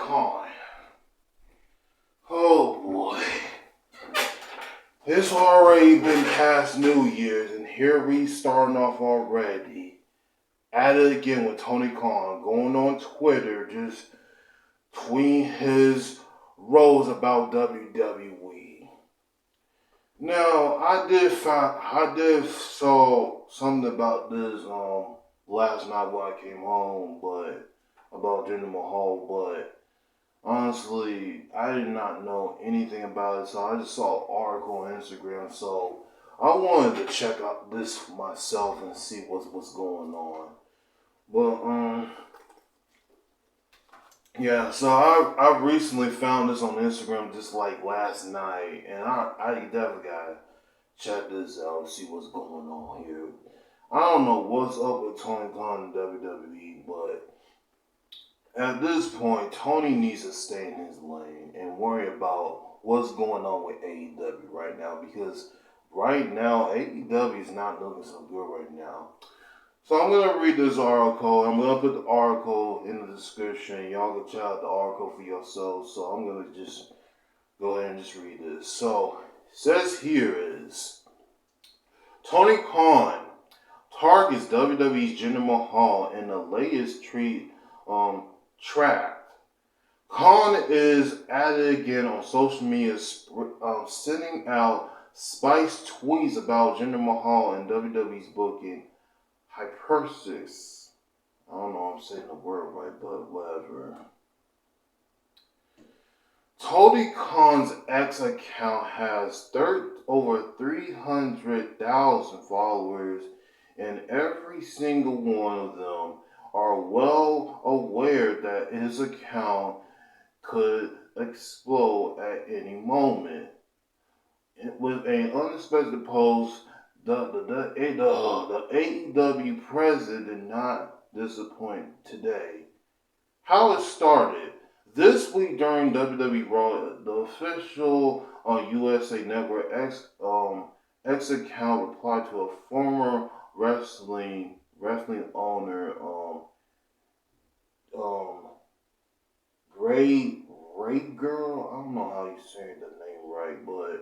Khan. Oh boy. It's already been past New Year's, and here we starting off already. At it again with tonykhan, going on Twitter, just tweeting his roles about WWE. Now, I did saw something about this last night when I came home, but about Jinder Mahal, but honestly, I did not know anything about it, so I just saw an article on Instagram, so I wanted to check out this for myself and see what's going on. But yeah, so I recently found this on Instagram just like last night, and I definitely gotta check this out, see what's going on here. I don't know what's up with Tony Khan and WWE, but at this point, Tony needs to stay in his lane and worry about what's going on with AEW right now, because right now AEW is not looking so good right now. So I'm going to read this article. I'm going to put the article in the description. Y'all can check out the article for yourselves. So I'm going to just go ahead and just read this. So it says here is, Tony Khan targets WWE's Jinder Mahal in the latest track. Khan is at it again on social media, sending out spiced tweets about Jinder Mahal and WWE's booking. Hypersis. I don't know if I'm saying the word right, but whatever. Tony Khan's X account has over 300,000 followers, and every single one of them are well aware that his account could explode at any moment. With an unexpected post, the AEW president did not disappoint today. How it started. This week during WWE Raw, the official USA Network X account replied to a former wrestling owner, Ray Girl. I don't know how you say the name right, but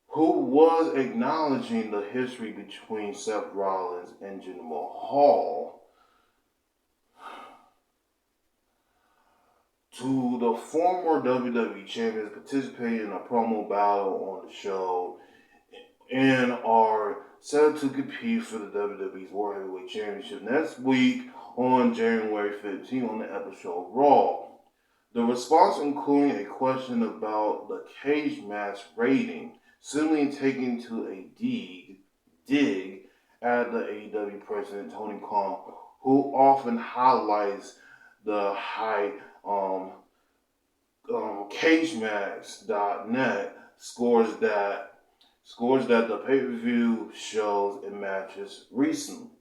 who was acknowledging the history between Seth Rollins and Jinder Mahal. To the former WWE champions participating in a promo battle on the show and are set to compete for the WWE's World Heavyweight Championship next week on January 15th on the episode Raw. The response including a question about the cage match rating, simply taken to a dig at the AEW president Tony Khan, who often highlights the high cagematch.net scores that the pay-per-view shows and matches recent.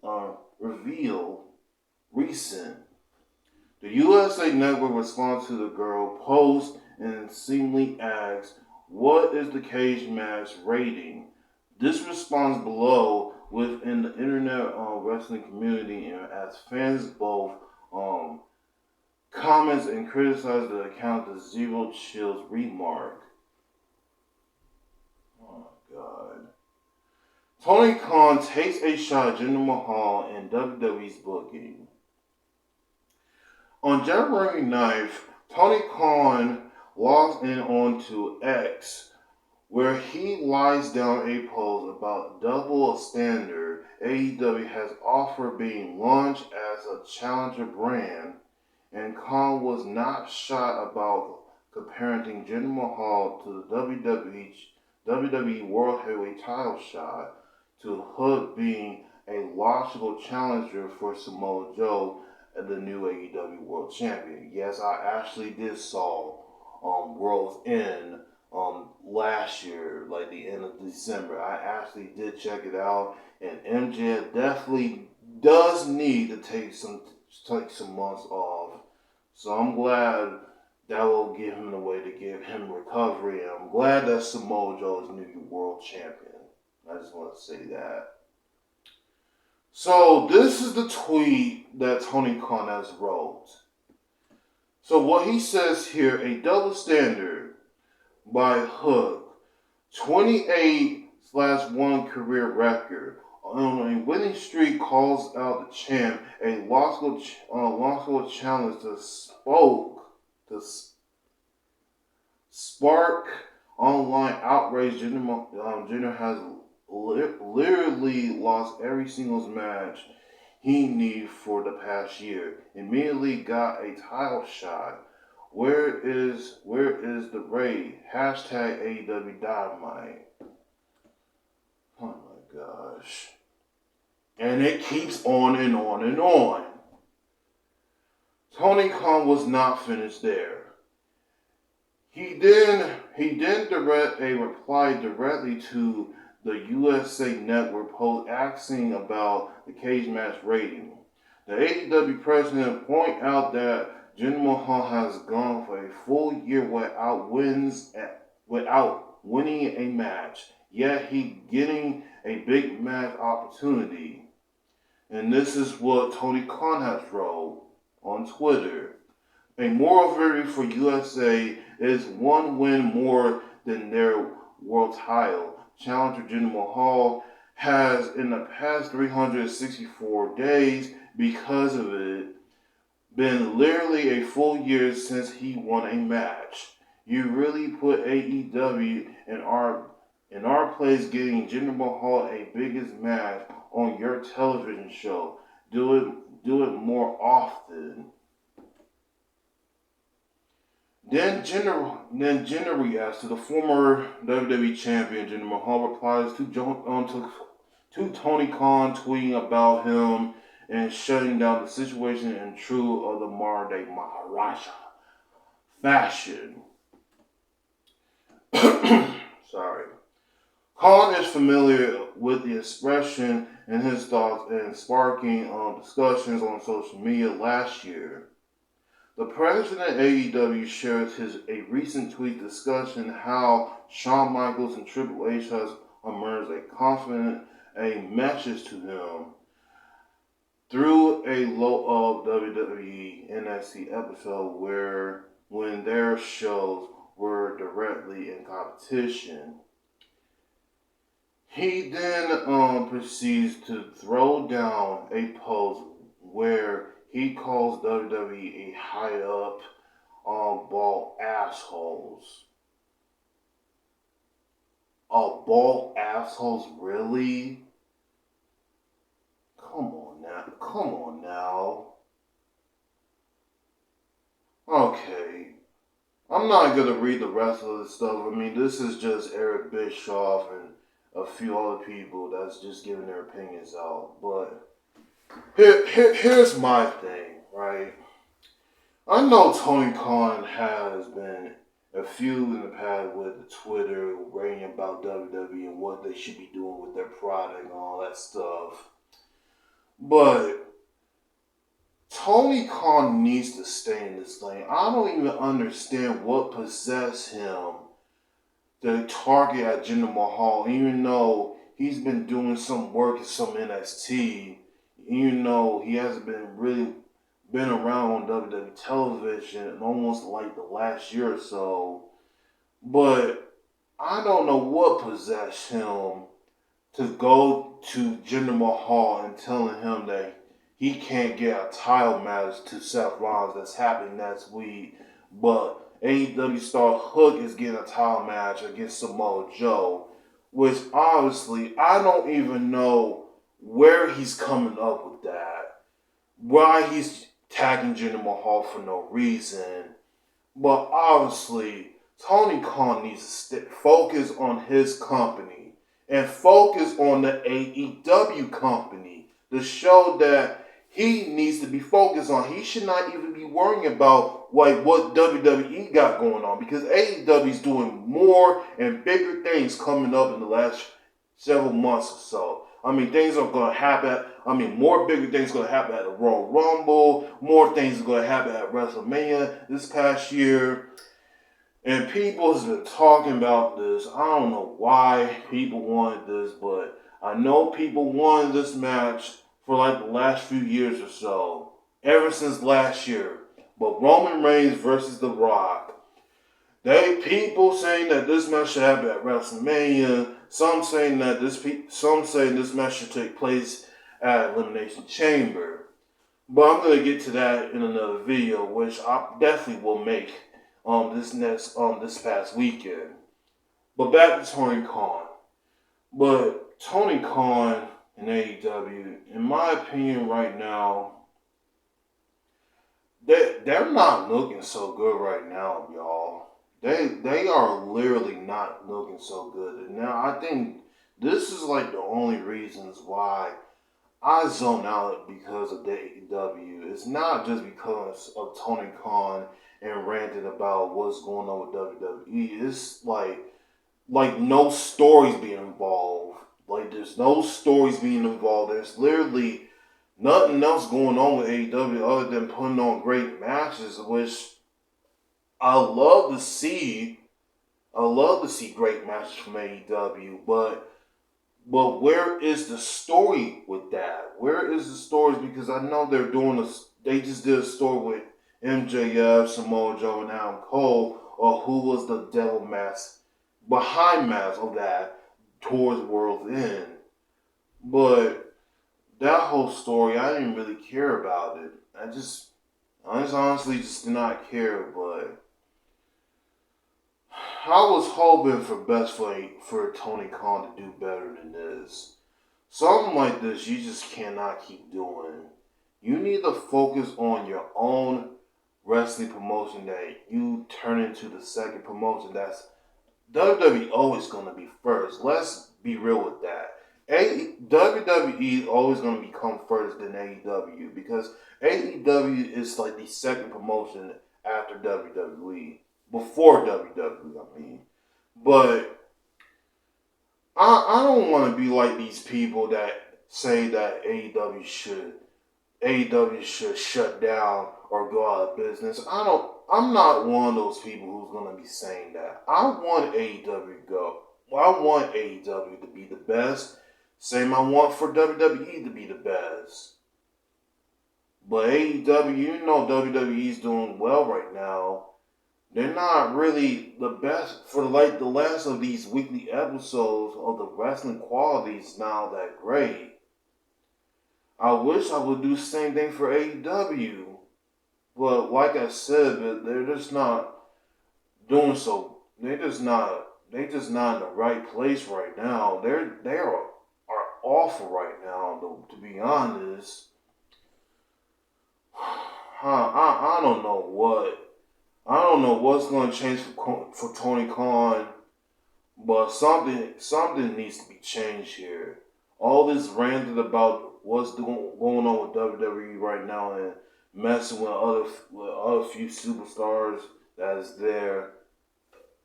The USA Network responds to the girl post and seemingly asks, "What is the cage match rating?" This response below within the internet wrestling community, and as fans both comments and criticize the account of Zero Chill's remark. Oh God. Tony Khan takes a shot at Jinder Mahal and WWE's booking. On January 9th, Tony Khan logs in onto X, where he lies down a post about double standard AEW has offered being launched as a challenger brand, and Khan was not shy about comparing Jinder Mahal to the WWE World Heavyweight title shot, to Hook being a logical challenger for Samoa Joe, the new AEW World Champion. Yes, I actually did saw World's End last year, like the end of December. I actually did check it out, and MJF definitely does need to take some months off. So I'm glad that will give him a way to give him recovery, and I'm glad that Samoa Joe is new world champion. I just want to say that. So this is the tweet that Tony Khan has wrote. So what he says here, a double standard by Hook, 28/1 career record. On a winning streak, calls out the champ. A law school challenge to spark online outrage. Jinder has literally lost every singles match he needed for the past year. Immediately got a title shot. Where is the raid? Hashtag AEW Dynamite. Oh my gosh. And it keeps on and on and on. Tony Khan was not finished there. He then direct a reply directly to the USA Network post asking about the cage match rating. The AEW president pointed out that Jinder Mahal has gone for a full year without winning a match, yet he getting a big match opportunity. And this is what Tony Khan has wrote on Twitter. A moral victory for USA is one win more than their world title. Challenger Jinder Mahal has in the past 364 days, because of it, been literally a full year since he won a match. You really put AEW in our place, getting Jinder Mahal a biggest match on your television show. Do it more often. Then Jinder reacts to the former WWE champion. Jinder Mahal replies to Tony Khan, tweeting about him and shutting down the situation in true of the modern day Maharaja fashion. Sorry. Khan is familiar with the expression and his thoughts and sparking discussions on social media last year. The president of AEW shares a recent tweet discussing how Shawn Michaels and Triple H has emerged a message to him through a low of WWE NXT episode when their shows were directly in competition. He then proceeds to throw down a post where he calls WWE a high up bald assholes. Bald assholes, really? Come on now. Okay. I'm not gonna read the rest of this stuff. I mean, this is just Eric Bischoff and a few other people that's just giving their opinions out. But here's my thing, right? I know Tony Khan has been a few in the past with Twitter writing about WWE and what they should be doing with their product and all that stuff. But Tony Khan needs to stay in this lane. I don't even understand what possessed him to target at Jinder Mahal, even though he's been doing some work in some NXT, even though he hasn't been around on WWE television in almost like the last year or so. But I don't know what possessed him to go to Jinder Mahal and telling him that he can't get a title match to Seth Rollins that's happening next week, but AEW star Hook is getting a title match against Samoa Joe, which obviously I don't even know where he's coming up with that. Why he's tagging Jinder Mahal for no reason. But obviously, Tony Khan needs to focus on his company and focus on the AEW company, the show that he needs to be focused on. He should not even be worrying about what WWE got going on, because AEW is doing more and bigger things coming up in the last several months or so. I mean, things are going to happen. I mean, more bigger things are going to happen at the Royal Rumble. More things are going to happen at WrestleMania this past year. And people have been talking about this. I don't know why people wanted this, but I know people wanted this match for like the last few years or so. Ever since last year. But Roman Reigns versus The Rock. People saying that this match should happen at WrestleMania. Some saying this match should take place at Elimination Chamber. But I'm gonna get to that in another video, which I definitely will make this past weekend. But back to Tony Khan. But Tony Khan and AEW, in my opinion, right now, they're not looking so good right now, y'all. They are literally not looking so good. And now I think this is like the only reasons why I zone out because of the AEW. It's not just because of Tony Khan and ranting about what's going on with WWE. It's like no stories being involved. Like there's no stories being involved. There's literally nothing else going on with AEW other than putting on great matches, which I love to see. I love to see great matches from AEW, but where is the story with that? Where is the stories? Because I know they just did a story with MJF, Samoa Joe, and Adam Cole, or who was the devil mask behind mask of that towards World's End. But that whole story, I didn't really care about it. I honestly just did not care, but I was hoping for best for Tony Khan to do better than this. Something like this, you just cannot keep doing. You need to focus on your own wrestling promotion that you turn into the second promotion. That's WWE always going to be first. Let's be real with that. WWE is always going to become first than AEW because AEW is like the second promotion after WWE. Before WWE, I mean. But I don't want to be like these people that say that AEW should shut down or go out of business. I'm not one of those people who's going to be saying that. I want AEW to go. I want AEW to be the best. Same I want for WWE to be the best. But AEW, you know WWE's doing well right now. They're not really the best for the last of these weekly episodes of the wrestling quality is not that great. I wish I would do the same thing for AEW. But like I said, they're just not doing so. They're just not in the right place right now. They are awful right now, to be honest. I don't know what's going to change for Tony Khan, but something needs to be changed here. All this ranting about what's going on with WWE right now and messing with other few superstars that is there.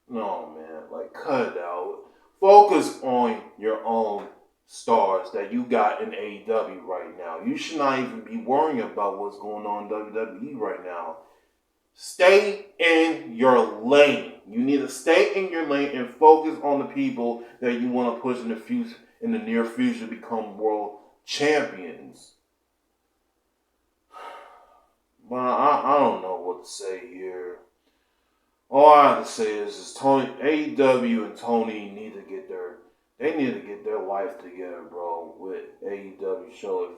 No, man, like cut it out. Focus on your own stars that you got in AEW right now. You should not even be worrying about what's going on in WWE right now. Stay in your lane. You need to stay in your lane and focus on the people that you want to push in the near future to become world champions. But I don't know what to say here. All I have to say is AEW and Tony need to get their life together, bro, with AEW show if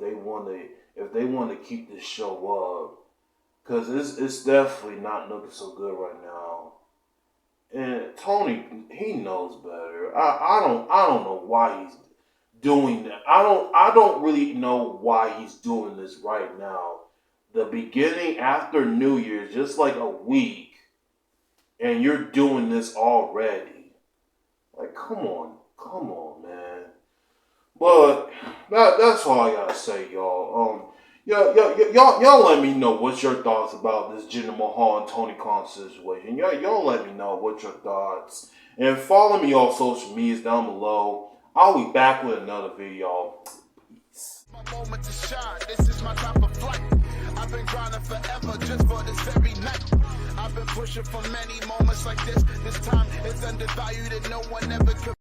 they want to keep this show up. Because it's definitely not looking so good right now. And Tony, he knows better. I don't know why he's doing that. I don't really know why he's doing this right now. The beginning after New Year's, just like a week, and you're doing this already. Like, come on, man. But that's all I gotta say, y'all. Y'all let me know what's your thoughts about this Jinder Mahal and Tony Khan situation. Y'all let me know what's your thoughts. And follow me on social medias down below. I'll be back with another video. Peace. My moment to shine. This is my time of flight. I've been grinding forever just for this very night. I've been pushing for many moments like this. This time is undervalued and no one ever could.